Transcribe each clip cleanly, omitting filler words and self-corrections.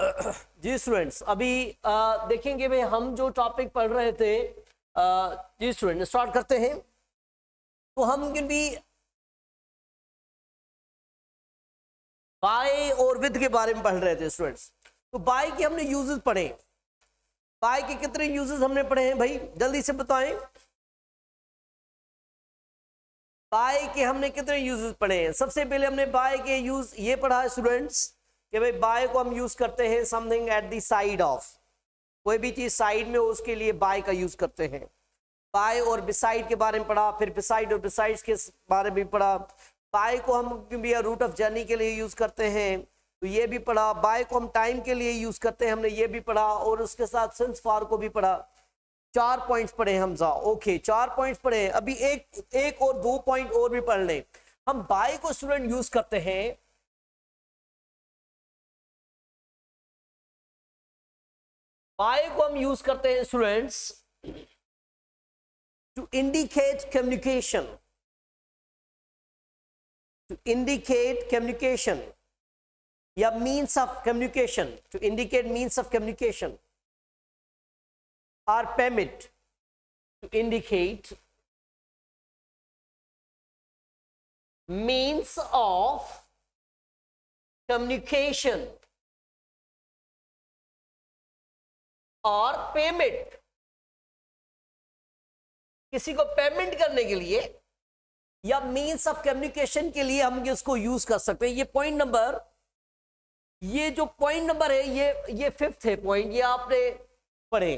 जी students, अभी देखेंगे भाई हम जो टॉपिक पढ़ रहे थे। जी स्टूडेंट, स्टार्ट करते हैं। तो हम भी बाय और विद के बारे में पढ़ रहे थे स्टूडेंट्स। तो बाय के हमने यूजेस पढ़े। बाय के कितने यूजेस हमने पढ़े हैं भाई, जल्दी से बताएं। बाय के हमने कितने यूजेस पढ़े हैं? सबसे पहले हमने बाय के यूज ये पढ़ा है स्टूडेंट्स कि भाई बाय को हम यूज करते हैं something at the side of. कोई भी चीज साइड में हो उसके लिए बाय का यूज करते हैं। बाय और बिसाइड के बारे में पढ़ा, फिर बिसाइड और बिसाइड्स के बारे में पढ़ा। बाय को हम रूट ऑफ जर्नी के लिए यूज करते हैं, तो ये भी पढ़ा। बाय को हम टाइम के लिए यूज करते हैं, हमने ये भी पढ़ा। और उसके साथ सिंस फॉर को भी पढ़ा। 4 पॉइंट्स पढ़े हमजा। ओके, 4 पॉइंट्स पढ़े। अभी एक और 2 पॉइंट और भी पढ़ लें। हम बाय को स्टूडेंट यूज करते हैं, बाय को हम यूज करते हैं students to indicate communication. To indicate communication या means of communication, to indicate means of communication or permit, to indicate means of communication और पेमेंट। किसी को पेमेंट करने के लिए या मीन्स ऑफ कम्युनिकेशन के लिए हम इसको यूज कर सकते हैं। ये पॉइंट नंबर, ये जो पॉइंट नंबर है ये 5th है पॉइंट, ये आपने पढ़े।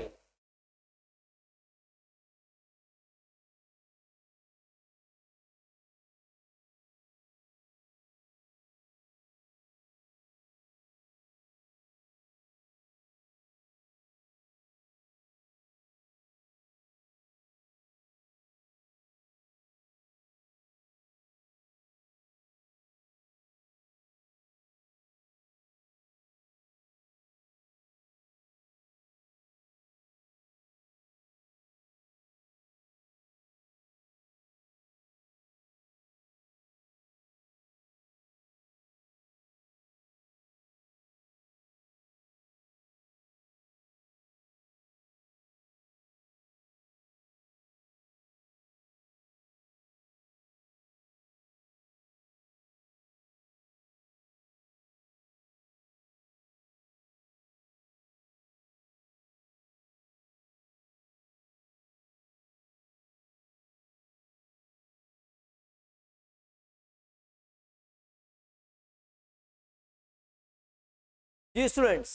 जी स्टूडेंट्स,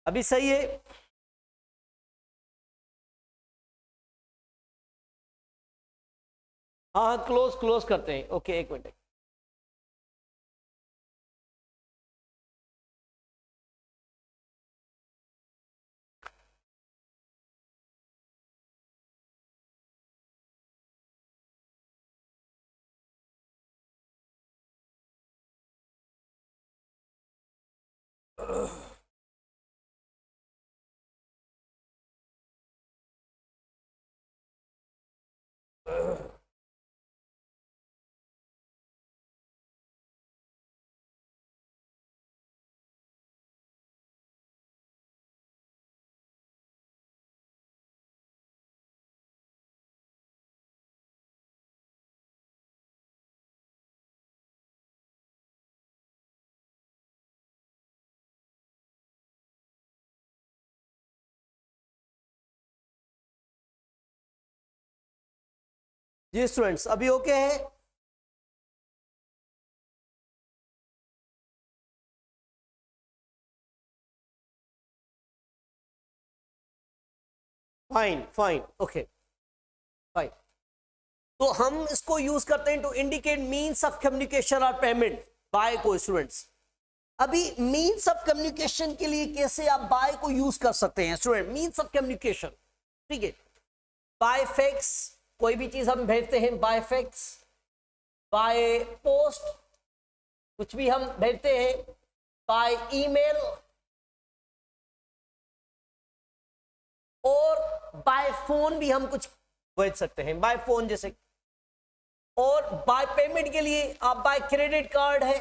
अभी सही है? हाँ हाँ, क्लोज करते हैं। ओके, एक मिनट। जी स्टूडेंट्स, अभी ओके है? Fine fine, okay fine. तो हम इसको यूज करते हैं to indicate means of communication और पेमेंट बाय को स्टूडेंट्स। अभी मीन्स ऑफ कम्युनिकेशन के लिए कैसे आप बाय को यूज कर सकते हैं स्टूडेंट? मीन्स ऑफ कम्युनिकेशन, ठीक है। बाय फैक्स, कोई भी चीज हम भेजते हैं बाय फैक्स। बाय पोस्ट, कुछ भी हम भेजते हैं बाय ईमेल। और बाय फोन भी हम कुछ भेज सकते हैं, बाय फोन जैसे। और बाय पेमेंट के लिए आप बाय क्रेडिट कार्ड है,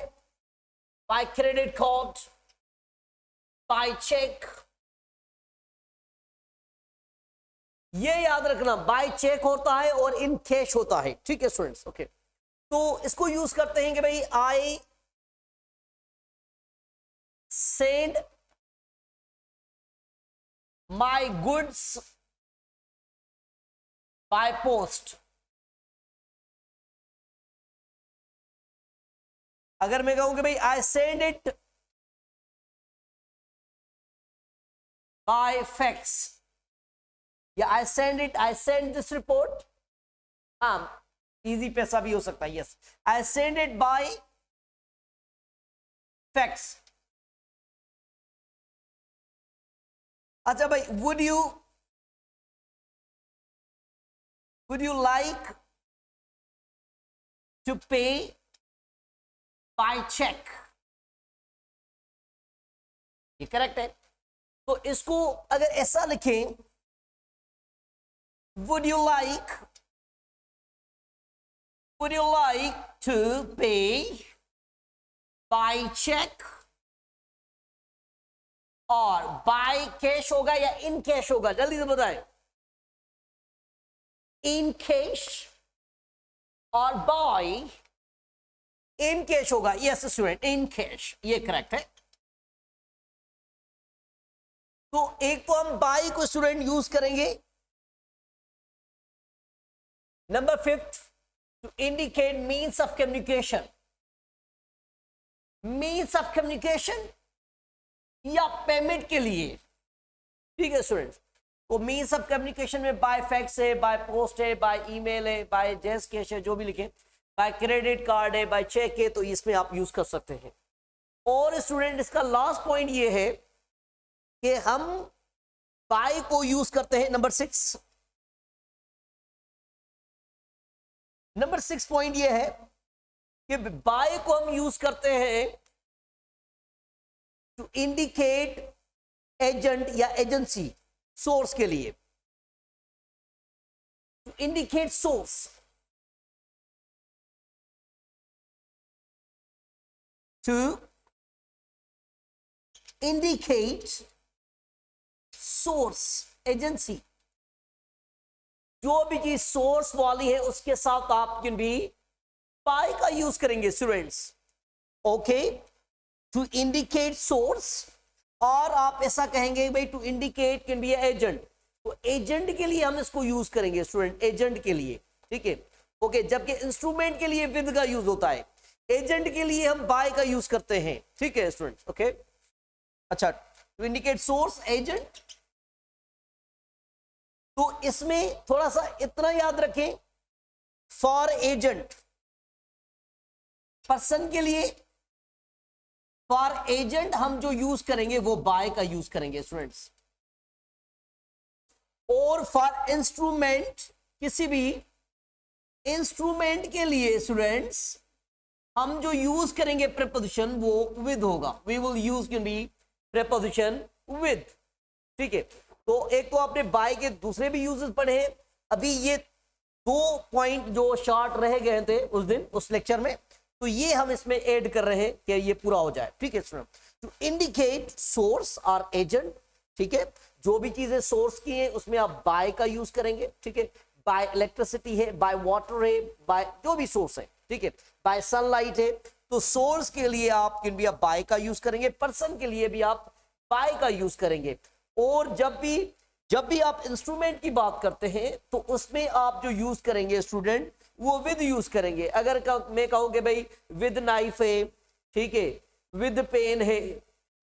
by credit card, by cheque. ये याद रखना, बाय चेक होता है और इन कैश होता है, ठीक है स्टूडेंट्स। ओके, तो इसको यूज करते हैं कि भाई I send my goods by post. अगर मैं कहूं कि भाई I send it by fax, या आई सेंड दिस रिपोर्ट, हाँ इजी पैसा भी हो सकता है, yes I send it by fax. अच्छा भाई, वुड यू लाइक टू पे बाय चेक? ये करेक्ट है। तो इसको अगर ऐसा लिखें, would you like to pay by check और बाय कैश होगा या इन कैश होगा? जल्दी से बताएं। इन कैश और बाय इन कैश होगा। यस स्टूडेंट, इन कैश, ये करेक्ट है। तो एक तो हम बाय को स्टूडेंट यूज करेंगे। Number 5 to indicate means of communication. Means of communication या पेमेंट के लिए, ठीक है स्टूडेंट्स। तो मीन्स ऑफ कम्युनिकेशन में बाय फैक्स है, बाय पोस्ट है, बाय ईमेल है, बाय जैस कैश है, जो भी लिखे, बाय क्रेडिट कार्ड है, बाय चेक है, तो इसमें आप यूज कर सकते हैं। और स्टूडेंट इसका लास्ट पॉइंट ये है कि हम बाय को यूज करते हैं। नंबर 6 पॉइंट ये है कि बाय को हम यूज करते हैं टू इंडिकेट एजेंट या एजेंसी, सोर्स के लिए, to indicate source. To indicate source, agency, जो भी चीज सोर्स वाली है उसके साथ आप कैन भी बाय का यूज करेंगे students. Okay, to indicate source, और आप ऐसा कहेंगे भाई to indicate can be agent, तो एजेंट के लिए हम इसको यूज करेंगे स्टूडेंट, एजेंट के लिए, ठीक है। ओके, जबकि इंस्ट्रूमेंट के लिए विद का यूज होता है, एजेंट के लिए हम बाय का यूज करते हैं, ठीक है स्टूडेंट्स। ओके, अच्छा, टू इंडिकेट सोर्स, एजेंट। तो इसमें थोड़ा सा इतना याद रखें, फॉर एजेंट, पर्सन के लिए, फॉर एजेंट हम जो यूज करेंगे वो बाय का यूज करेंगे स्टूडेंट्स। और फॉर इंस्ट्रूमेंट, किसी भी इंस्ट्रूमेंट के लिए स्टूडेंट्स हम जो यूज करेंगे प्रीपोजिशन वो विद होगा। We will use can be preposition with, ठीक है। तो एक तो आपने बाय के दूसरे भी यूजेस पढ़े हैं। अभी ये 2 पॉइंट जो शॉर्ट रह गए थे उस दिन उस लेक्चर में, तो ये हम इसमें ऐड कर रहे हैं कि ये पूरा हो जाए, ठीक है स्टूडेंट। टू इंडिकेट सोर्स और एजेंट, ठीक है, जो भी चीजें सोर्स की हैं उसमें आप बाय का यूज करेंगे, ठीक है। बाय इलेक्ट्रिसिटी है, बाय वाटर है, बाय जो भी सोर्स है, ठीक है, बाय सनलाइट है, तो सोर्स के लिए आप कैन बी बाय का यूज करेंगे, पर्सन के लिए भी आप बाय का यूज करेंगे। और जब भी आप इंस्ट्रूमेंट की बात करते हैं तो उसमें आप जो यूज करेंगे स्टूडेंट वो विद यूज करेंगे। अगर मैं कहूं कि भाई विद नाइफ है, ठीक है, विद पेन है,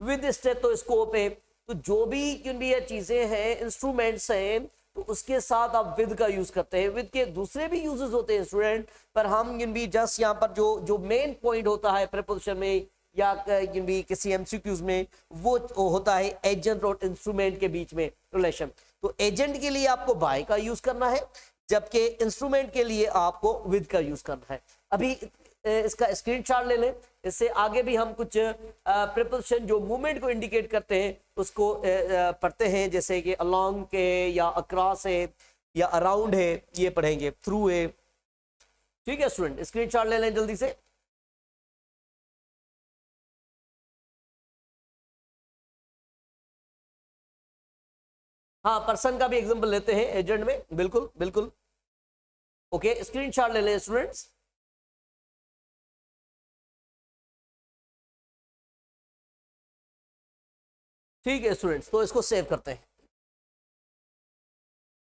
विद स्टेथोस्कोप है, तो जो भी ये चीजें हैं, इंस्ट्रूमेंट्स हैं, तो उसके साथ आप विद का यूज करते हैं। विद के दूसरे भी यूजेस होते हैं स्टूडेंट, पर हम भी जस्ट यहाँ पर जो मेन पॉइंट होता है प्रीपोजिशन में या भी किसी एमसीक्यूज में, वो होता है एजेंट और इंस्ट्रूमेंट के बीच में रिलेशन। तो एजेंट के लिए आपको बाय का यूज करना है, जबकि इंस्ट्रूमेंट के लिए आपको विद का यूज करना है। अभी इसका स्क्रीनशॉट ले लें, इससे आगे भी हम कुछ प्रीपोजिशन जो मूवमेंट को इंडिकेट करते हैं उसको पढ़ते हैं, जैसे कि अलोंग के या अक्रॉस है या अराउंड है, ये पढ़ेंगे, थ्रू है, ठीक है स्टूडेंट। स्क्रीनशॉट ले लें जल्दी से। हाँ, पर्सन का भी एग्जांपल लेते हैं एजेंट में, बिल्कुल बिल्कुल। ओके, स्क्रीनशॉट ले लें स्टूडेंट्स। ठीक है स्टूडेंट्स, तो इसको सेव करते हैं।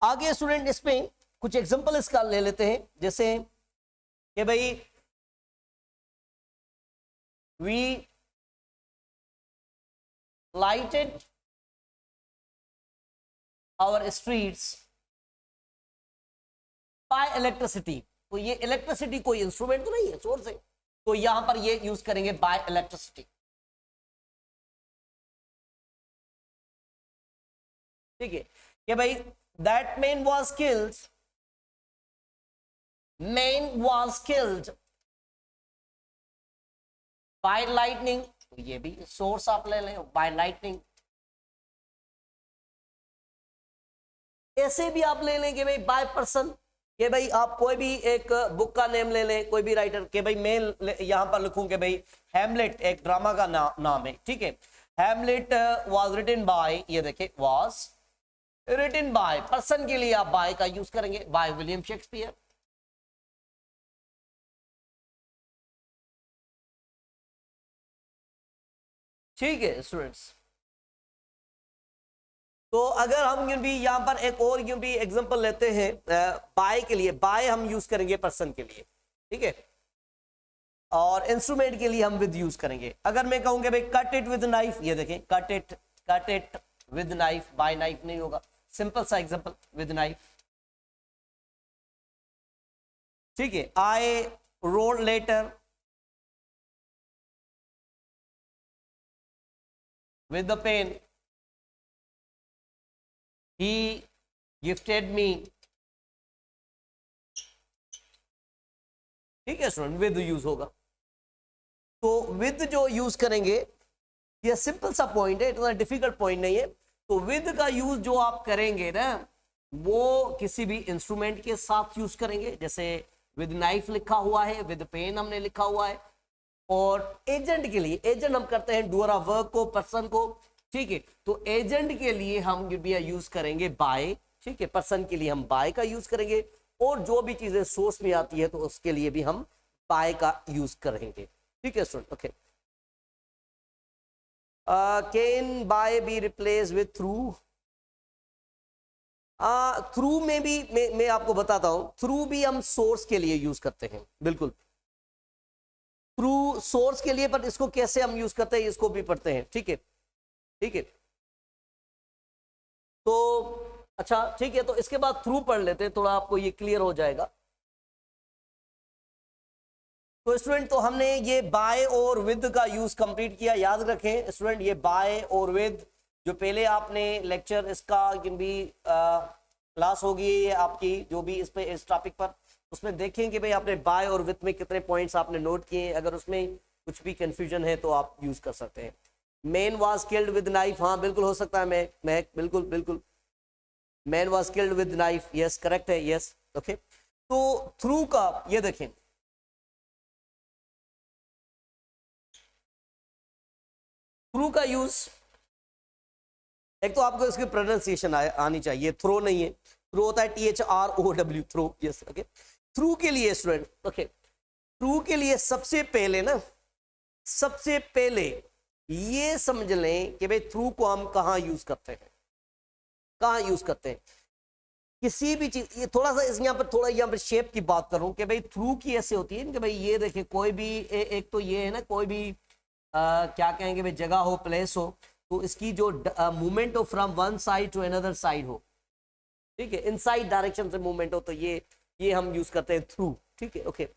आगे स्टूडेंट इसमें कुछ एग्जांपल इसका ले लेते हैं, जैसे कि भाई we lighted our streets by electricity. तो ये इलेक्ट्रिसिटी कोई इंस्ट्रूमेंट तो नहीं है, सोर्स है, तो यहां पर ये यूज करेंगे बाय इलेक्ट्रिसिटी। ठीक है कि भाई that man was killed by lightning. तो ये भी सोर्स आप ले लें, बाय लाइटनिंग। ऐसे भी आप ले लें कि भाई बाय पर्सन, कि भाई आप कोई भी एक बुक का नेम ले लें, कोई भी राइटर, कि भाई मैं यहां पर लिखूं कि भाई हैमलेट एक ड्रामा का नाम है, ठीक है। हैमलेट वाज रिटन बाय, ये देखिए वाज रिटन बाय, पर्सन के लिए आप बाय का यूज करेंगे, बाय विलियम शेक्सपियर। ठीक है स्टूडेंट्स, तो अगर हम भी यहां पर एक और भी एग्जांपल लेते हैं बाय के लिए, बाय हम यूज करेंगे पर्सन के लिए, ठीक है, और इंस्ट्रूमेंट के लिए हम विद यूज करेंगे। अगर मैं कहूंगा भाई कट इट विद नाइफ, ये देखें cut it with knife, by knife नहीं होगा, सिंपल सा एग्जांपल विद नाइफ। ठीक है, I wrote letter with the pen he gifted me। ठीक है स्टूडेंट, विद यूज होगा। तो विद जो यूज करेंगे, ये सिंपल सा पॉइंट है, इतना डिफिकल्ट पॉइंट नहीं है। तो विद का यूज जो आप करेंगे ना, वो किसी भी इंस्ट्रूमेंट के साथ यूज करेंगे, जैसे विद नाइफ लिखा हुआ है, विद पेन हमने लिखा हुआ है। और एजेंट के लिए, एजेंट हम करते हैं डूअर ऑफ वर्क को, पर्सन को, ठीक है। तो एजेंट के लिए हम यूज करेंगे बाय, ठीक है, पर्सन के लिए हम बाय का यूज करेंगे, और जो भी चीजें सोर्स में आती है तो उसके लिए भी हम बाय का यूज करेंगे। ठीक है student, okay. Can buy be replace with through? Through में भी मैं आपको बताता हूं, थ्रू भी हम सोर्स के लिए यूज करते हैं, बिल्कुल थ्रू सोर्स के लिए, पर इसको कैसे हम यूज करते हैं इसको भी पढ़ते हैं, ठीक है, ठीक है। तो अच्छा ठीक है, तो इसके बाद थ्रू पढ़ लेते हैं, थोड़ा आपको ये क्लियर हो जाएगा। तो स्टूडेंट, तो हमने ये बाय और विद का यूज कंप्लीट किया। याद रखें स्टूडेंट, ये बाय और विद जो पहले आपने लेक्चर, इसका भी क्लास होगी आपकी जो भी इस पे इस टॉपिक पर, उसमें देखें कि भाई आपने बाय और विद में कितने पॉइंट्स आपने नोट किए। अगर उसमें कुछ भी कंफ्यूजन है तो आप यूज कर सकते हैं। Man was killed with knife, हाँ बिल्कुल हो सकता है, मैं बिल्कुल बिल्कुल, man was killed with knife, yes correct है, यस ओके। तो थ्रू का ये देखें, थ्रू का यूज, एक तो आपको इसकी प्रोनाउंसिएशन आनी चाहिए, थ्रो नहीं है, थ्रू होता है THROW, throw, yes okay. Through के लिए स्टूडेंट, ओके, थ्रू के लिए सबसे पहले ना, सबसे पहले ये समझ लें कि भाई थ्रू को हम कहां यूज करते हैं, कहां यूज करते हैं किसी भी चीज। ये थोड़ा सा इस यहाँ पर, थोड़ा यहाँ पर शेप की बात करूं कि भाई थ्रू की ऐसे होती है कि भाई ये देखिए, कोई भी एक तो ये है ना, कोई भी क्या कहेंगे भाई, जगह हो, प्लेस हो, तो इसकी जो मूवमेंट हो from one side to another side हो, ठीक है, इनसाइड डायरेक्शन से मूवमेंट हो, तो ये हम यूज करते हैं थ्रू, ठीक है, ओके।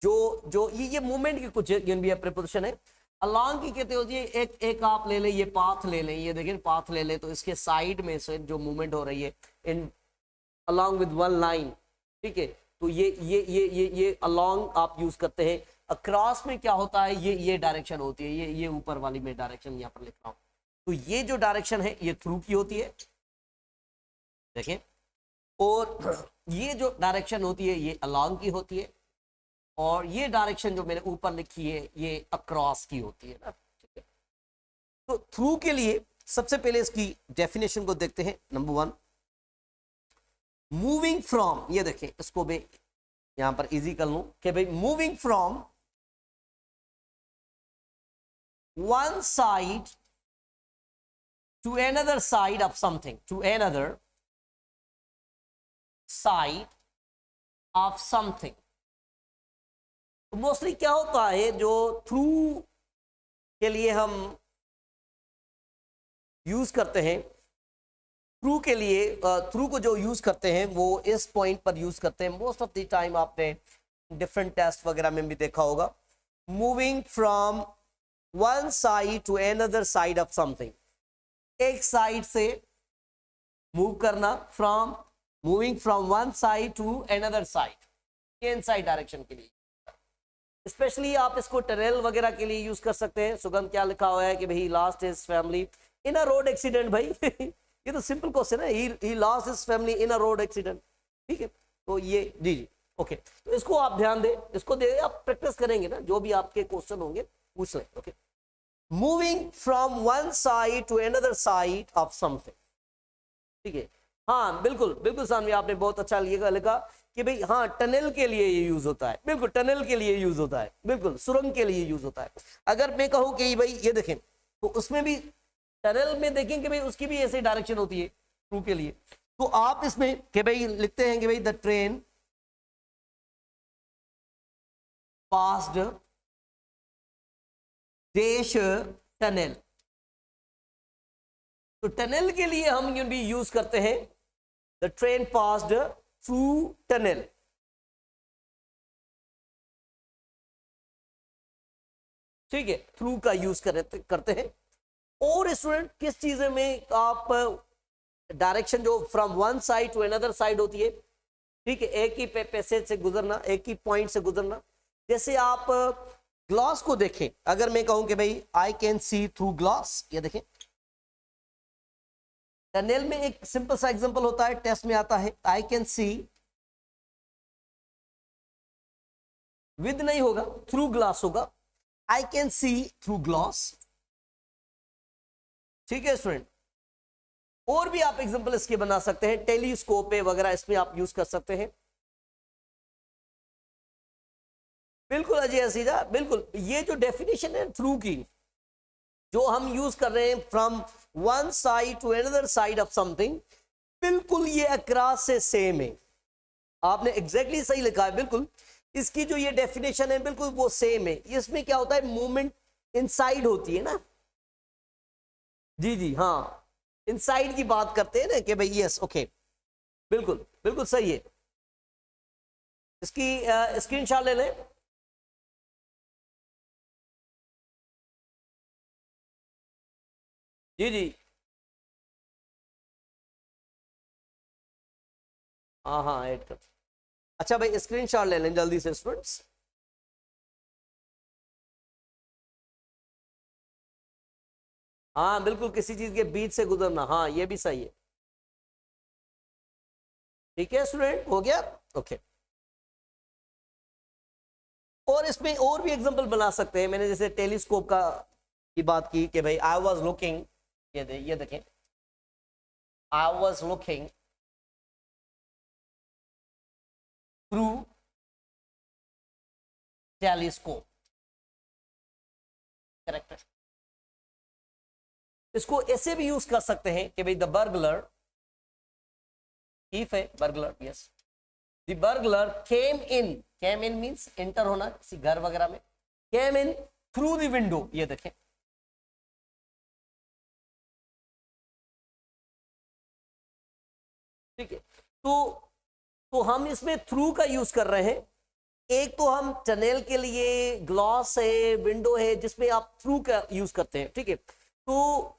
जो ये मूवमेंट की कुछ भी प्रीपोजिशन है। अलॉन्ग की कहते होती है, एक आप ले लें, ये पाथ ले लें, ये देखिए पाथ ले लें, तो इसके साइड में से जो मूवमेंट हो रही है इन अलॉन्ग विद वन लाइन, ठीक है, तो ये अलॉन्ग आप यूज करते हैं। अक्रॉस में क्या होता है, ये डायरेक्शन होती है, ये ऊपर वाली में डायरेक्शन यहाँ पर लिख रहा हूं, तो ये जो डायरेक्शन है ये थ्रू की होती है, देखिए, और ये जो डायरेक्शन होती है ये अलॉन्ग की होती है, और ये डायरेक्शन जो मैंने ऊपर लिखी है ये अक्रॉस की होती है ना, ठीक है। तो थ्रू के लिए सबसे पहले इसकी डेफिनेशन को देखते हैं। नंबर 1, मूविंग फ्रॉम, ये देखें, इसको मैं यहां पर इजी कर लूं कि भाई moving from one side to another side of something, to another side of something। तो मोस्टली क्या होता है, जो थ्रू के लिए हम यूज करते हैं, थ्रू के लिए थ्रू को जो यूज करते हैं वो इस पॉइंट पर यूज करते हैं मोस्ट ऑफ द टाइम। आपने डिफरेंट टेस्ट वगैरह में भी देखा होगा, moving from one side to another side of something, एक साइड से मूव करना, moving from one side to another side, ये इनसाइड डायरेक्शन के लिए। स्पेशली आप इसको टनल वगैरह के लिए यूज कर सकते हैं। सुगंध क्या लिखा हुआ है कि भाई lost his family in a road accident. भाई ये तो सिंपल क्वेश्चन है, he lost his family in a road accident. ठीक है, तो ये जी जी ओके, तो इसको आप ध्यान दें, इसको दे आप प्रैक्टिस करेंगे ना, जो भी आपके क्वेश्चन होंगे पूछ लें। Okay, moving from one side to another side of something. ठीक है, हाँ बिल्कुल बिल्कुल सानवी, आपने बहुत अच्छा लिखा कि भाई हाँ टनल के लिए ये यूज होता है, बिल्कुल टनल के लिए यूज होता है, बिल्कुल सुरंग के लिए यूज होता है। अगर मैं कहूं कि भाई ये देखें, तो उसमें भी टनल में देखें कि भाई उसकी भी ऐसी डायरेक्शन होती है थ्रू के लिए, तो आप इसमें कि भाई लिखते हैं कि भाई द ट्रेन पास्ड देश टनल। तो टनल के लिए हम भी यूज करते हैं the train passed through tunnel. ठीक है, थ्रू का यूज करते हैं। और स्टूडेंट किस चीज में आप डायरेक्शन जो from one side to another side होती है, ठीक है, एक ही पैसेज से गुजरना, एक ही पॉइंट से गुजरना। जैसे आप ग्लास को देखें, अगर मैं कहूं कि भाई I can see through glass, ये देखें, टनल में एक सिंपल सा एग्जांपल होता है, टेस्ट में आता है, आई कैन सी, विद नहीं होगा, थ्रू ग्लास होगा, I can see through glass. ठीक है स्टूडेंट, और भी आप एग्जांपल इसके बना सकते हैं, टेलीस्कोप वगैरह इसमें आप यूज कर सकते हैं। बिल्कुल अजय हसीजा, बिल्कुल ये जो डेफिनेशन है थ्रू की, जो हम यूज कर रहे हैं from one side to another side of something, बिल्कुल ये अक्रॉस से सेम है। आपने एग्जैक्टली सही लिखा है, बिल्कुल इसकी जो ये डेफिनेशन है बिल्कुल वो सेम है। इसमें क्या होता है, मूवमेंट इनसाइड होती है ना, जी जी हाँ, इनसाइड की बात करते हैं ना कि भाई यस ओके, बिल्कुल बिल्कुल सही है। इसकी स्क्रीनशॉट ले लें। जी जी हाँ हाँ ऐड कर। अच्छा भाई स्क्रीनशॉट ले लें जल्दी से स्टूडेंट्स। हाँ बिल्कुल, किसी चीज के बीच से गुजरना, हाँ ये भी सही है। ठीक है स्टूडेंट, हो गया ओके। और इसमें और भी एग्जांपल बना सकते हैं। मैंने जैसे टेलीस्कोप का की बात की कि भाई आई वाज लुकिंग, ये देखें, I was looking through telescope, correct है। इसको ऐसे भी यूज कर सकते हैं कि भाई द बर्गलर, ठीक है burglar, yes, the burglar came in means enter होना किसी घर वगैरह में, केम इन थ्रू द विंडो, ये देखें। ठीक है, तो हम इसमें थ्रू का यूज कर रहे हैं। एक तो हम टनल के लिए ग्लास है, विंडो है, जिसमें आप थ्रू का यूज करते हैं। ठीक है, तो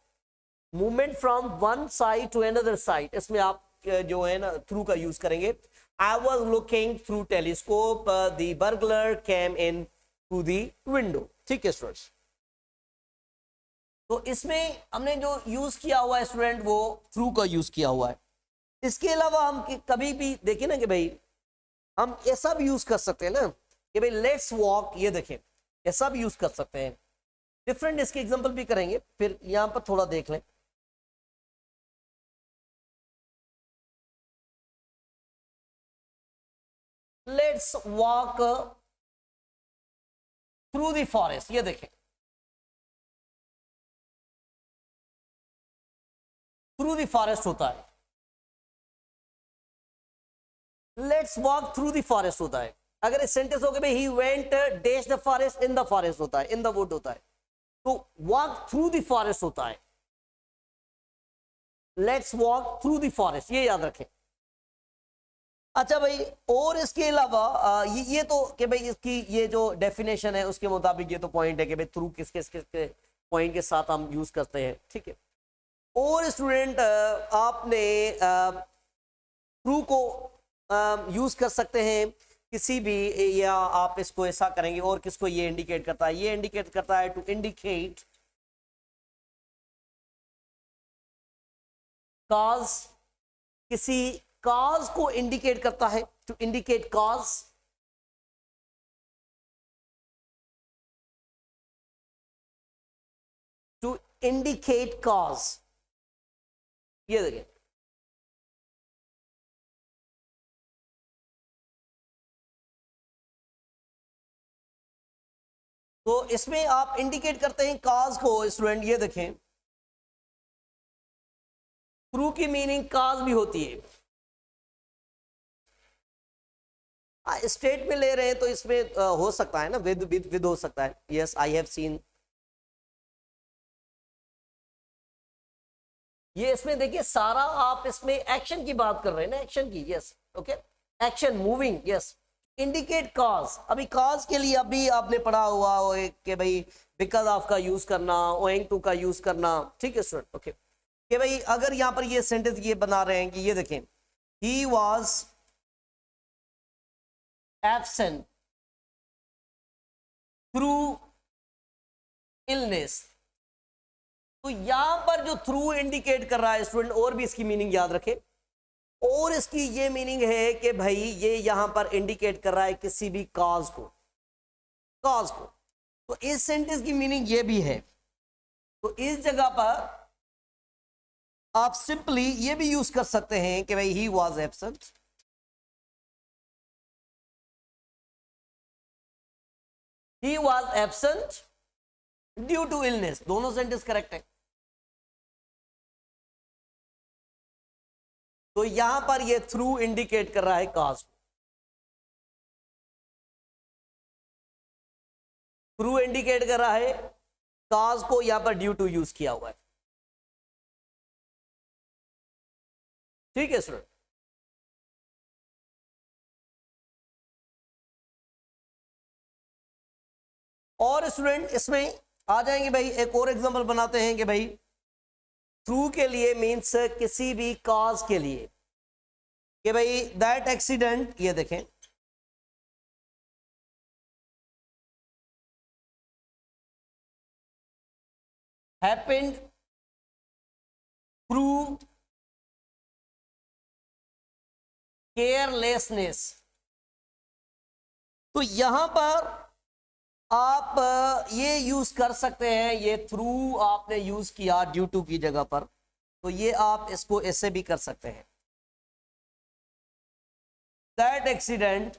movement from one side to another side, इसमें आप जो है ना थ्रू का यूज करेंगे। I was looking through telescope, the burglar came in through the window. ठीक है स्टूडेंट्स, तो इसमें हमने जो यूज किया हुआ है स्टूडेंट वो थ्रू का यूज किया हुआ है। इसके अलावा हम कभी भी देखें ना कि भाई हम ऐसा भी यूज कर सकते हैं ना कि भाई लेट्स वॉक, ये देखें, ऐसा भी यूज कर सकते हैं। डिफरेंट इसके एग्जांपल भी करेंगे, फिर यहां पर थोड़ा देख लें। Let's walk through the forest, ये देखें थ्रू द फॉरेस्ट होता है, let's walk through the forest होता है। अगर इस सेंटेंस हो गया he went dash the forest, in the forest होता है, इन द वुड होता है, तो वॉक थ्रू द फॉरेस्ट होता है, let's walk through the forest, ये याद रखें। अच्छा भाई, और इसके अलावा ये तो कि भाई इसकी ये जो डेफिनेशन है उसके मुताबिक ये तो पॉइंट है कि भाई थ्रू किस किस पॉइंट के साथ हम यूज करते हैं, ठीक है। और स्टूडेंट आपने थ्रू को यूज कर सकते हैं किसी भी, या आप इसको ऐसा करेंगे, और किसको ये इंडिकेट करता है, ये इंडिकेट करता है टू इंडिकेट कॉज, किसी कॉज को इंडिकेट करता है, to indicate cause, to indicate cause, ये देखिए तो इसमें आप इंडिकेट करते हैं काज को स्टूडेंट, ये देखें थ्रू की मीनिंग काज भी होती है। स्टेट में ले रहे हैं तो इसमें हो सकता है ना, विद हो सकता है। यस, आई हैव सीन, ये इसमें देखिए सारा आप इसमें एक्शन की बात कर रहे हैं ना, एक्शन की। Yes, okay, action, moving, yes. Indicate cause, अभी कॉज के लिए अभी आपने पढ़ा हुआ हो कि भाई बिकॉज ऑफ का यूज करना, ओइंग टू का यूज करना, ठीक है स्टूडेंट, ओके। कि भाई अगर यहां पर ये सेंटेंस ये बना रहे हैं कि ये देखें ही वॉज एब्सेंट थ्रू इलनेस, तो यहां पर जो थ्रू इंडिकेट कर रहा है स्टूडेंट, और भी इसकी मीनिंग याद रखे, और इसकी ये मीनिंग है कि भाई ये यहां पर इंडिकेट कर रहा है किसी भी कॉज को, कॉज को। तो इस सेंटेंस की मीनिंग ये भी है, तो इस जगह पर आप सिंपली ये भी यूज कर सकते हैं कि भाई he was absent, he was absent due to illness, दोनों सेंटेंस करेक्ट है। तो यहां पर ये थ्रू इंडिकेट कर रहा है कॉज को, थ्रू इंडिकेट कर रहा है कॉज को, यहां पर ड्यू टू यूज किया हुआ है, ठीक है स्टूडेंट। और स्टूडेंट इसमें आ जाएंगे भाई, एक और एग्जांपल बनाते हैं कि भाई थ्रू के लिए मीन्स किसी भी कॉज के लिए, कि भाई दैट एक्सीडेंट, ये देखें हैपेंड थ्रू केयरलेसनेस, तो यहां पर आप ये यूज कर सकते हैं, ये थ्रू आपने यूज किया ड्यू टू की जगह पर, तो ये आप इसको ऐसे भी कर सकते हैं, that accident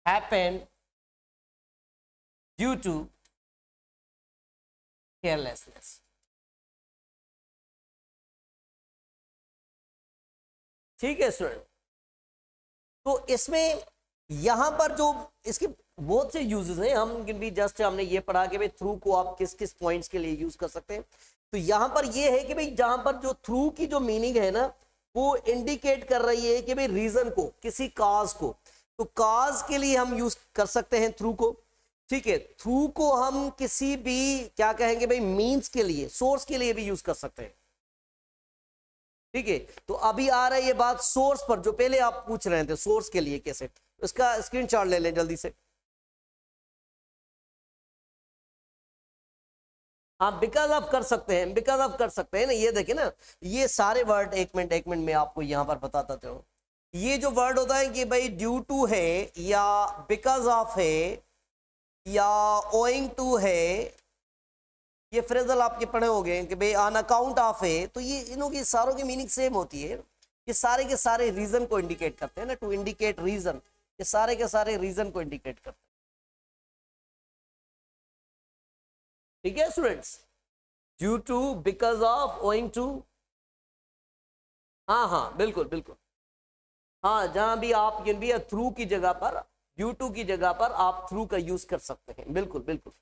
happened due to carelessness, ठीक है स्टूडेंट। तो इसमें यहां पर जो इसके बहुत से यूजेस हैं, हम भी जस्ट हमने ये पढ़ा कि भाई थ्रू को आप किस किस पॉइंट्स के लिए यूज कर सकते हैं। तो यहां पर ये है कि भाई जहां पर जो थ्रू की जो मीनिंग है ना, वो इंडिकेट कर रही है कि भाई रीजन को, किसी काज को, तो काज के लिए हम यूज कर सकते हैं थ्रू को, ठीक है। थ्रू को हम किसी भी क्या कहेंगे भाई मीन्स के लिए, सोर्स के लिए भी यूज कर सकते हैं, ठीक है। तो अभी आ रहा है ये बात सोर्स पर, जो पहले आप पूछ रहे थे सोर्स के लिए कैसे, इसका स्क्रीनशॉट ले लें जल्दी से। हाँ, बिकॉज ऑफ कर सकते हैं, बिकॉज ऑफ कर सकते हैं ना, ये देखिए ना, ये सारे वर्ड, एक मिनट में आपको यहां पर बताता हूं, ये जो वर्ड होता है कि भाई ड्यू टू है, या बिकॉज ऑफ है, या ओइंग टू है, ये फ्रेजल आपके पढ़े हो गए कि भाई ऑन अकाउंट ऑफ है, तो ये इनों की सारों की मीनिंग सेम होती है। ये सारे के सारे रीजन को इंडिकेट करते हैं ना, टू इंडिकेट रीजन, ये सारे के सारे रीजन को इंडिकेट करते हैं। ठीक है students, due to, because of, owing to, हाँ हाँ बिल्कुल बिल्कुल, हाँ जहां भी आप ये भी थ्रू की जगह पर, ड्यू टू की जगह पर आप थ्रू का यूज कर सकते हैं, बिल्कुल बिल्कुल।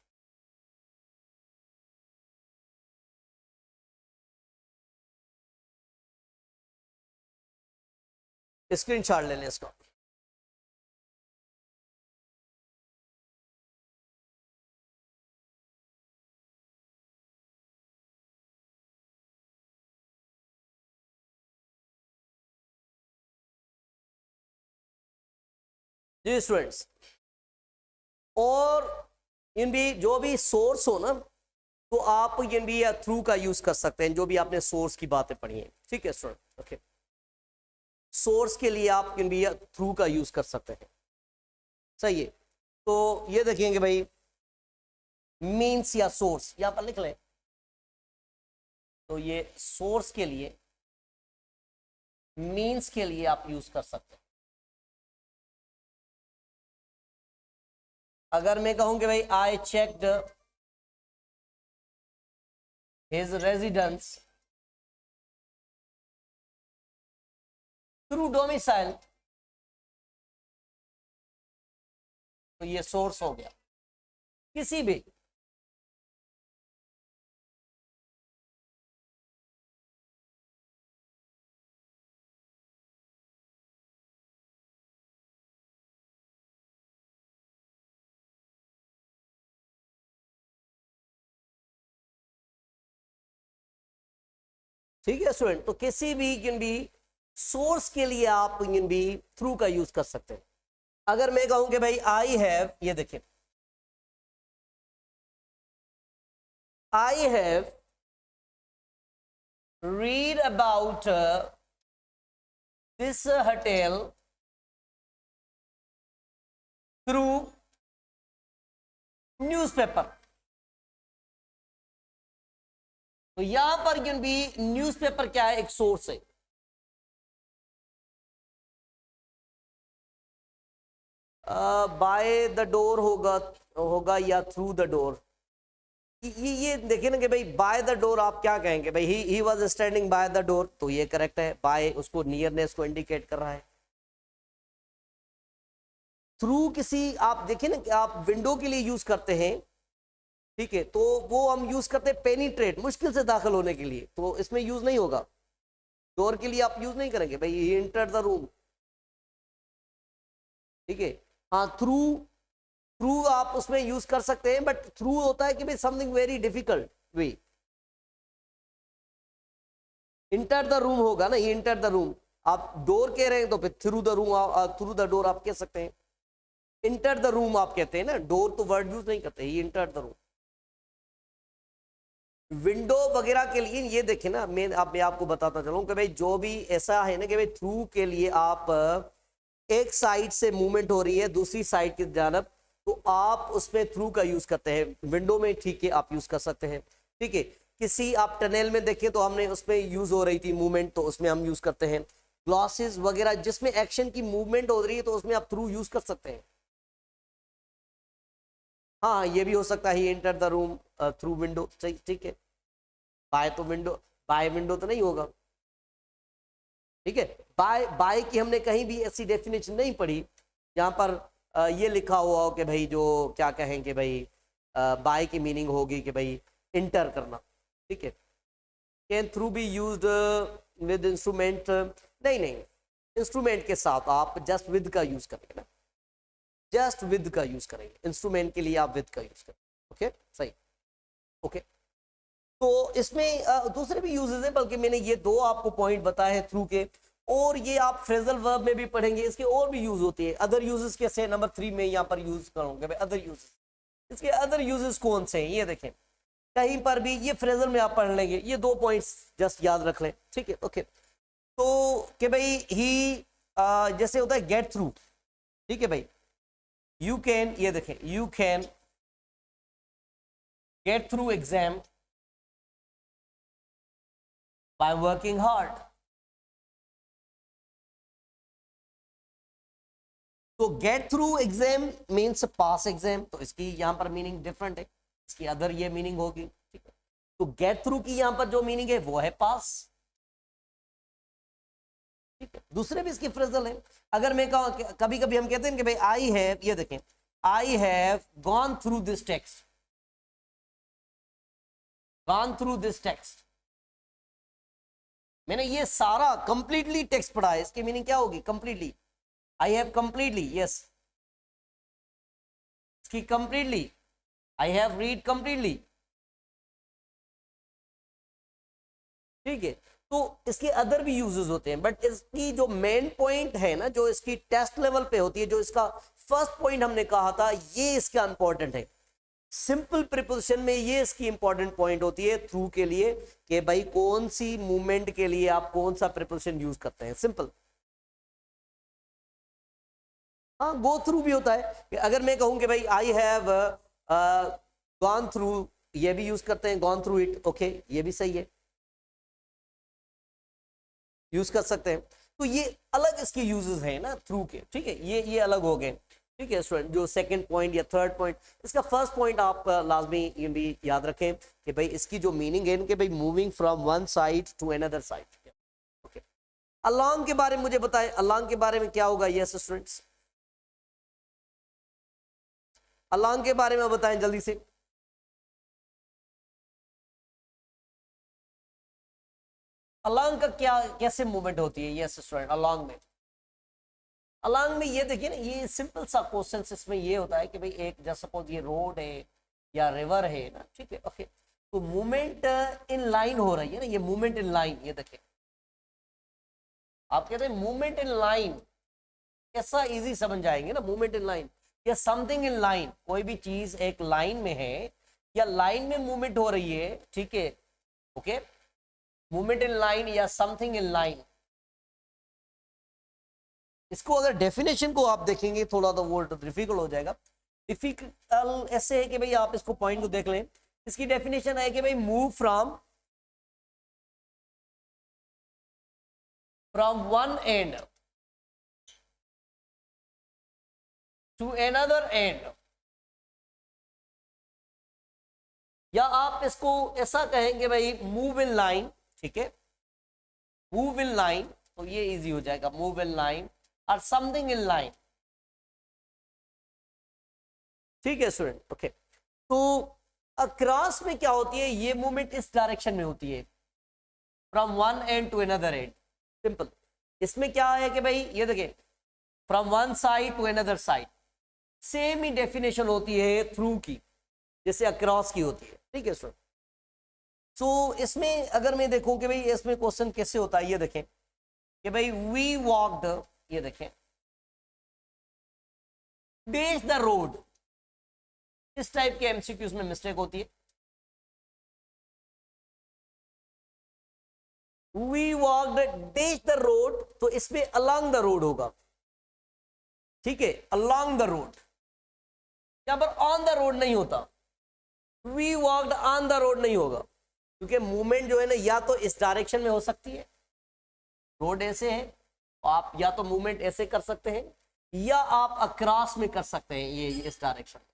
स्क्रीनशॉट ले लें इसको। जी स्टूडेंट्स, और इन भी जो भी सोर्स हो ना, तो आप इन भी थ्रू का यूज कर सकते हैं, जो भी आपने सोर्स की बातें पढ़ी हैं। ठीक है स्टूडेंट, ओके, सोर्स के लिए आप इन भी थ्रू का यूज कर सकते हैं। सही है, तो ये देखेंगे भाई, मीन्स या सोर्स यहां पर लिख लें, तो ये सोर्स के लिए, मीन्स के लिए आप यूज कर सकते हैं। अगर मैं कहूं कि भाई I checked his residence through domicile, तो ये सोर्स हो गया किसी भी, ठीक है स्टूडेंट, तो किसी भी कैन बी सोर्स के लिए आप कैन बी थ्रू का यूज कर सकते हैं। अगर मैं कहूं कि भाई आई हैव, ये देखिए, आई have read about this hotel through newspaper, तो यहां पर कैन बी न्यूज़पेपर क्या है, एक सोर्स है। बाय द डोर होगा, होगा या थ्रू द डोर। ये देखिए ना कि भाई बाय द डोर आप क्या कहेंगे भाई, he was standing by the door, तो ये करेक्ट है, बाय उसको नियरनेस को इंडिकेट कर रहा है। थ्रू किसी, आप देखिए ना कि आप विंडो के लिए यूज करते हैं, ठीक है, तो वो हम यूज करते हैं पेनिट्रेट, मुश्किल से दाखिल होने के लिए, तो इसमें यूज नहीं होगा। डोर के लिए आप यूज नहीं करेंगे भाई, ही एंटर्ड द रूम, ठीक है। हाँ थ्रू, थ्रू आप उसमें यूज कर सकते हैं, बट थ्रू होता है कि भाई something very difficult way. Enter the room होगा ना, ये इंटर द रूम, आप डोर कह रहे हैं तो फिर through the room, through the door आप कह सकते हैं। इंटर द रूम आप कहते हैं ना, डोर तो वर्ड यूज नहीं करते, ये इंटर द रूम। विंडो वगैरह के लिए ये देखें ना, मैं आपको बताता चलूं कि भाई जो भी ऐसा है ना कि भाई थ्रू के लिए आप एक साइड से मूवमेंट हो रही है दूसरी साइड की जानब, तो आप उसमें थ्रू का यूज करते हैं। विंडो में ठीक है आप यूज कर सकते हैं, ठीक है। किसी आप टनल में देखें तो हमने उसमें यूज हो रही थी मूवमेंट, तो उसमें हम यूज करते हैं। ग्लासेस वगैरह जिसमें एक्शन की मूवमेंट हो रही है, तो उसमें आप थ्रू यूज कर सकते हैं। हाँ ये भी हो सकता है, enter the room through window, ठीक है। बाय तो विंडो, बाय विंडो तो नहीं होगा, ठीक है। बाय, बाय की हमने कहीं भी ऐसी डेफिनेशन नहीं पढ़ी जहां पर ये लिखा हुआ हो कि भाई जो क्या कहेंगे भाई, बाय की मीनिंग होगी कि भाई इंटर करना, ठीक है। Can through be used with instrument, नहीं नहीं, इंस्ट्रूमेंट के साथ आप जस्ट विद का यूज करेंगे ना, जस्ट विद का यूज करेंगे, इंस्ट्रूमेंट के लिए आप विद का यूज करेंगे, ओके सही, ओके। तो इसमें दूसरे भी यूजेस हैं, बल्कि मैंने ये दो आपको पॉइंट बताए हैं थ्रू के, और ये आप फ्रेजल वर्ब में भी पढ़ेंगे, इसके और भी यूज होती है। अदर यूजेस कैसे, नंबर 3 में यहाँ पर यूज करूंगे भाई अदर यूजेस। इसके अदर यूजेस कौन से हैं ये देखें, कहीं पर भी ये फ्रेजल में आप पढ़ लेंगे, ये दो पॉइंट्स जस्ट याद रख लें, ठीक है, ओके। तो कि भाई ही जैसे होता है गेट थ्रू, ठीक है भाई, यू कैन, ये देखें, you can get through exam by working hard, तो गेट थ्रू एग्जाम मीन्स पास एग्जाम, तो इसकी यहां पर मीनिंग डिफरेंट है, इसकी अदर ये मीनिंग होगी, ठीक है। तो गेट थ्रू की यहां पर जो मीनिंग है वो है पास, ठीक है। दूसरे भी इसके फ्रेजल है। अगर मैं कहूं, कभी कभी हम कहते हैं कि भाई आई हैव, ये देखें, I have gone through this text, gone through this text, मैंने ये सारा कंप्लीटली टेक्स्ट पढ़ा है, इसकी मीनिंग क्या होगी? Completely. I have completely, yes, इसकी completely, I have read completely, ठीक है। तो इसके अदर भी यूजेस होते हैं, बट इसकी जो मेन पॉइंट है ना, जो इसकी टेस्ट लेवल पे होती है, जो इसका फर्स्ट पॉइंट हमने कहा था, ये इसका इंपॉर्टेंट है। सिंपल प्रीपोजिशन में ये इसकी इंपॉर्टेंट पॉइंट होती है थ्रू के लिए, कि भाई कौन सी मूवमेंट के लिए आप कौन सा प्रीपोजिशन यूज करते हैं, सिंपल। हाँ, गो थ्रू भी होता है, कि अगर मैं कहूं कि भाई आई हैव गॉन थ्रू, ये भी यूज करते हैं, गॉन थ्रू इट, ओके, ये भी सही है, यूज कर सकते हैं। तो ये अलग इसके यूजेस हैं ना थ्रू के, ठीक है, ये अलग हो गए, ठीक है स्टूडेंट। जो सेकंड पॉइंट या थर्ड पॉइंट, इसका फर्स्ट पॉइंट आप लाजमी ये भी याद रखें कि भाई इसकी जो मीनिंग है कि भाई moving from one side to another side, okay. Along के बारे में मुझे बताएं, अलोंग के बारे में क्या होगा? यस स्टूडेंट्स, अलोंग के बारे में बताएं जल्दी से। अलोंग का क्या, कैसे मूवमेंट होती है? यस स्टूडेंट, अलोंग में, अलोंग में ये देखिए ना, ये सिंपल सा क्वेश्चन इसमें ये होता है कि भाई एक जैसे सपोज ये रोड है या रिवर है ना, ठीक है, ओके, तो मूवमेंट इन लाइन हो रही है ना, ये मूवमेंट इन लाइन, ये देखिए, आप कहते हैं मूवमेंट इन लाइन, कैसा इजी समझ जाएंगे ना, मूवमेंट इन लाइन या समथिंग इन लाइन, कोई भी चीज एक लाइन में है या लाइन में मूवमेंट हो रही है, ठीक है, ओके, मूवमेंट इन लाइन या समथिंग इन लाइन। इसको अगर डेफिनेशन को आप देखेंगे थोड़ा तो वो डिफिकल्ट हो जाएगा। डिफिकल्ट ऐसे है कि भाई आप इसको पॉइंट को देख लें, इसकी डेफिनेशन है कि भाई move from one end to another end, या आप इसको ऐसा कहेंगे भाई मूव इन लाइन, ठीक है, मूव इन लाइन, तो ये इजी हो जाएगा, मूव इन लाइन और समथिंग इन लाइन, ठीक है स्टूडेंट, ओके। तो अक्रॉस में क्या होती है? ये मूवमेंट इस डायरेक्शन में होती है, from one end to another end, simple. इसमें क्या है कि भाई ये देखिए, from one side to another side, same ही डेफिनेशन होती है थ्रू की जैसे अक्रॉस की होती है, ठीक है स्टूडेंट। सो इसमें अगर मैं देखूं कि भाई इसमें क्वेश्चन कैसे होता है, ये देखें कि भाई वी वॉक्ड, ये देखें, डैश द रोड, इस टाइप के एमसीक्यूज में मिस्टेक होती है। We walked dash the road, तो इसमें अलोंग द रोड होगा, ठीक है, अलोंग द रोड, यहां पर ऑन द रोड नहीं होता, we walked on the road नहीं होगा, क्योंकि मूवमेंट जो है ना या तो इस डायरेक्शन में हो सकती है, रोड ऐसे है, आप या तो मूवमेंट ऐसे कर सकते हैं या आप अक्रॉस में कर सकते हैं, ये इस डायरेक्शन में,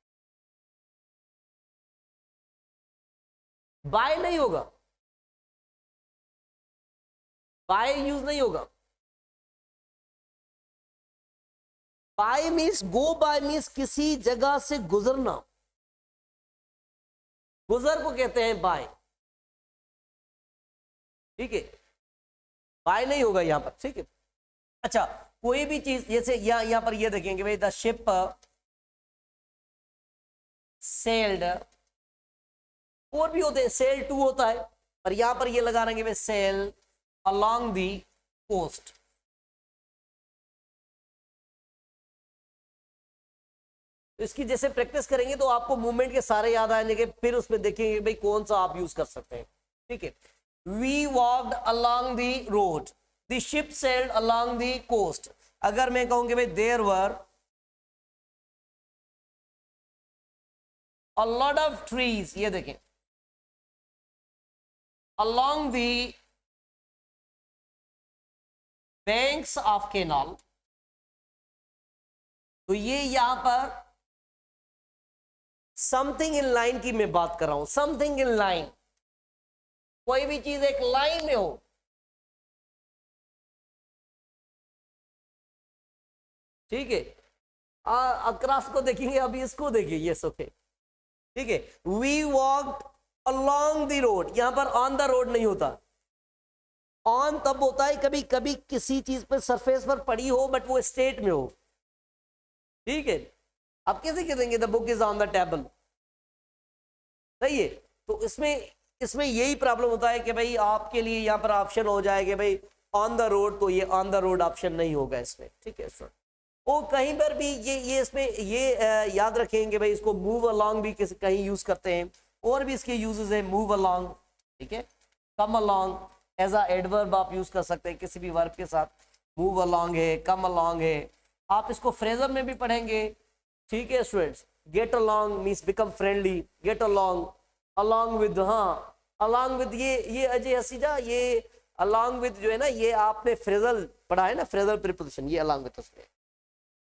बाय नहीं होगा, बाय यूज नहीं होगा। बाय मीन्स, गो बाय मीन्स किसी जगह से गुजरना, गुजर को कहते हैं बाय, ठीक है, बाय नहीं होगा यहां पर, ठीक है। अच्छा, कोई भी चीज जैसे यहां पर ये देखेंगे भाई, द शिप सेल्ड, और भी होते हैं, सेल टू होता है, पर यहां पर ये लगा देंगे भाई सेल अलोंग दी कोस्ट, तो इसकी जैसे प्रैक्टिस करेंगे तो आपको मूवमेंट के सारे याद आ जाएंगे, फिर उसमें देखेंगे भाई कौन सा आप यूज कर सकते हैं, ठीक है। We walked along the road, the ship sailed along the coast, अगर मैं कहूंगी भाई there were a lot of trees, ये देखें, along the banks of canal, तो ये यहां पर समथिंग इन लाइन की मैं बात कर रहा हूं, समथिंग इन लाइन, कोई भी चीज एक लाइन में हो, ठीक है। अक्रॉस को देखेंगे, अभी इसको देखिए, ये ओके, ठीक है। We walked along the road, यहां पर ऑन द रोड नहीं होता, ऑन तब होता है कभी कभी किसी चीज पर सरफेस पर पड़ी हो बट वो स्टेट में हो, ठीक है। आप कैसे कह देंगे the book is on the table, सही है। तो इसमें इसमें यही प्रॉब्लम होता है कि भाई आपके लिए यहां पर ऑप्शन हो जाएगा भाई ऑन द रोड, तो ये ऑन द रोड ऑप्शन नहीं होगा इसमें, ठीक है स्टूडेंट। वो कहीं पर भी ये इसमें ये याद रखेंगे भाई, इसको मूव अलोंग भी कहीं यूज करते हैं, और भी इसके यूजेस है, मूव अलोंग, ठीक है, come along as a adverb आप यूज कर सकते हैं किसी भी वर्ब के साथ, मूव अलोंग है, कम अलोंग है। आप इसको फ्रेजर में भी पढ़ेंगे, ठीक है students. Get along means become friendly, get along, along with, हाँ अलोंग विद, ये अजय हसीजा, ये अलोंग विद जो है ना, ये आपने फ्रेजल पढ़ा है ना, फ्रेजल प्रीपोजिशन, ये अलोंग विद उसमें,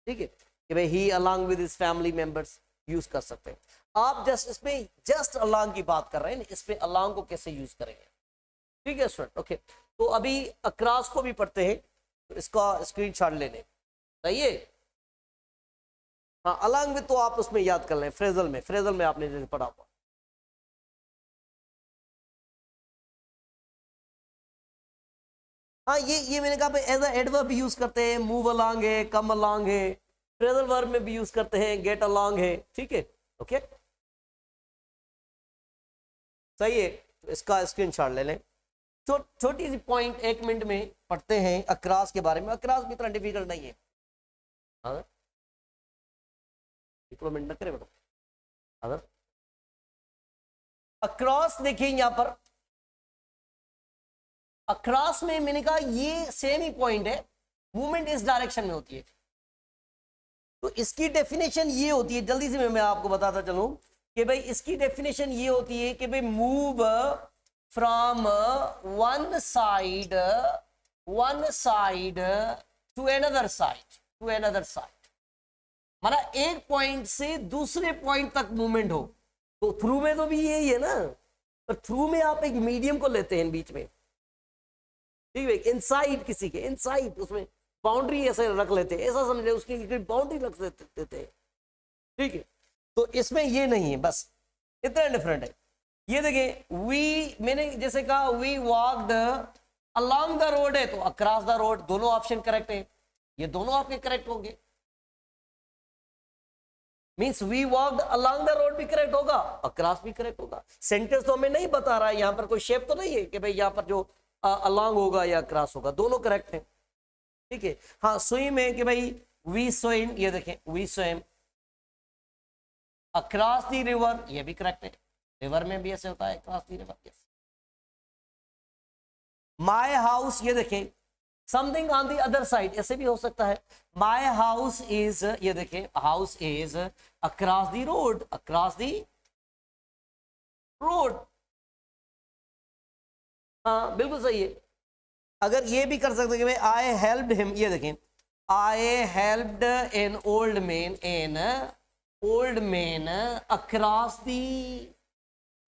ठीक है, कि भाई ही along with his family members use कर सकते हैं आप। जस्ट इसमें जस्ट अलोंग की बात कर रहे हैं, इसमें अलोंग को कैसे यूज करेंगे, ठीक है स्टूडेंट, ओके। तो अभी अक्रॉस को भी पढ़ते हैं, तो इसका स्क्रीनशॉट ले लें, सही है। हाँ अलोंग विद तो आप उसमें याद कर लें, फ्रेजल में आपने जैसे पढ़ा हुआ। हाँ ये मैंने कहा एज अ एडवर्ब भी यूज करते हैं, मूव अलोंग है, कम अलोंग है, फ्रेजल वर्ब में भी यूज करते हैं, गेट अलोंग है, ठीक है, ओके, सही है। तो इसका स्क्रीनशॉट ले लें। छोटी सी पॉइंट 1 मिनट में पढ़ते हैं अक्रॉस के बारे में, अक्रॉस भी इतना डिफिकल्ट नहीं है। हाँ 1 मिनट न करे बेटा। अगर अक्रॉस देखिए यहां पर, अक्रॉस में मैंने कहा ये सेम ही पॉइंट है, मूवमेंट इस डायरेक्शन में होती है। तो इसकी डेफिनेशन ये होती है, जल्दी से मैं आपको बताता चलूं कि भाई इसकी डेफिनेशन ये होती है कि भाई move from one side to another side, माना एक पॉइंट से दूसरे पॉइंट तक मूवमेंट हो। तो थ्रू में तो भी यही है ना, पर थ्रू में आप एक मीडियम को लेते हैं बीच में, ठीक है, इनसाइड किसी के, इनसाइड उसमें बाउंड्री ऐसे रख लेते हैं, ऐसा समझ रहे उसकी बाउंड्री रख देते हैं, ठीक है। तो इसमें ये नहीं है, बस इतना डिफरेंट है। ये देखिए वी, मैंने जैसे कहा we walked along the road है, तो अक्रॉस द रोड, दोनों ऑप्शन करेक्ट है, ये दोनों आपके करेक्ट होंगे। Means we walked along the road भी करेक्ट होगा, अक्रॉस भी करेक्ट होगा। सेंटेंस तो हमें नहीं बता रहा है, यहां पर कोई शेप तो नहीं है कि भाई यहां पर जो अलोंग होगा या क्रॉस होगा, दोनों करेक्ट है, ठीक है। हाँ स्विम है कि भाई वी स्विम, ये देखें we swim across the river, ये भी करेक्ट है, रिवर में भी ऐसे होता है across the river, yes. My house, ये देखें something on the other side, ऐसे भी हो सकता है। माय हाउस इज, ये देखें house is across the road, across the road, हाँ बिल्कुल सही है। अगर ये भी कर सकते कि भाई आई हेल्प्ड हिम, ये देखें आई helped an old man across the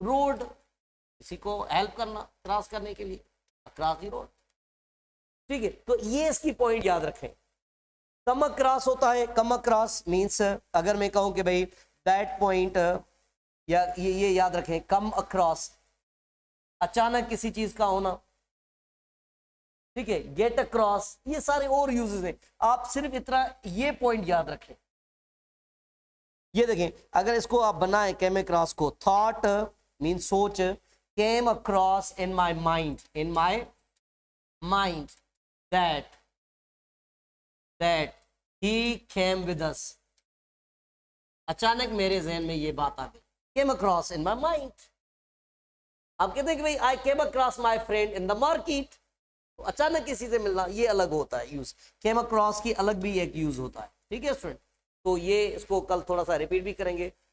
road, किसी को हेल्प करना क्रॉस करने के लिए, अक्रॉस दी रोड, ठीक है। तो ये इसकी पॉइंट याद रखें। कम अक्रॉस होता है, कम अक्रॉस मीन्स अगर मैं कहूं कि भाई दैट पॉइंट, या ये याद रखें, कम अक्रॉस अचानक किसी चीज का होना, ठीक है, गेट अक्रॉस, ये सारे और यूजेस हैं, आप सिर्फ इतना ये पॉइंट याद रखें। ये देखें अगर इसको आप बनाएं केम अक्रॉस को, थॉट मीन सोच, came across in my mind that he came with us, अचानक मेरे जहन में ये बात आ गई, came across in my mind. आप कहते हैं कि भाई I came across my friend in the market, तो अचानक किसी से मिलना, ये अलग होता है यूज, केम अक्रॉस की अलग भी एक यूज होता है, ठीक है स्टूडेंट। तो ये इसको कल थोड़ा सा रिपीट भी करेंगे।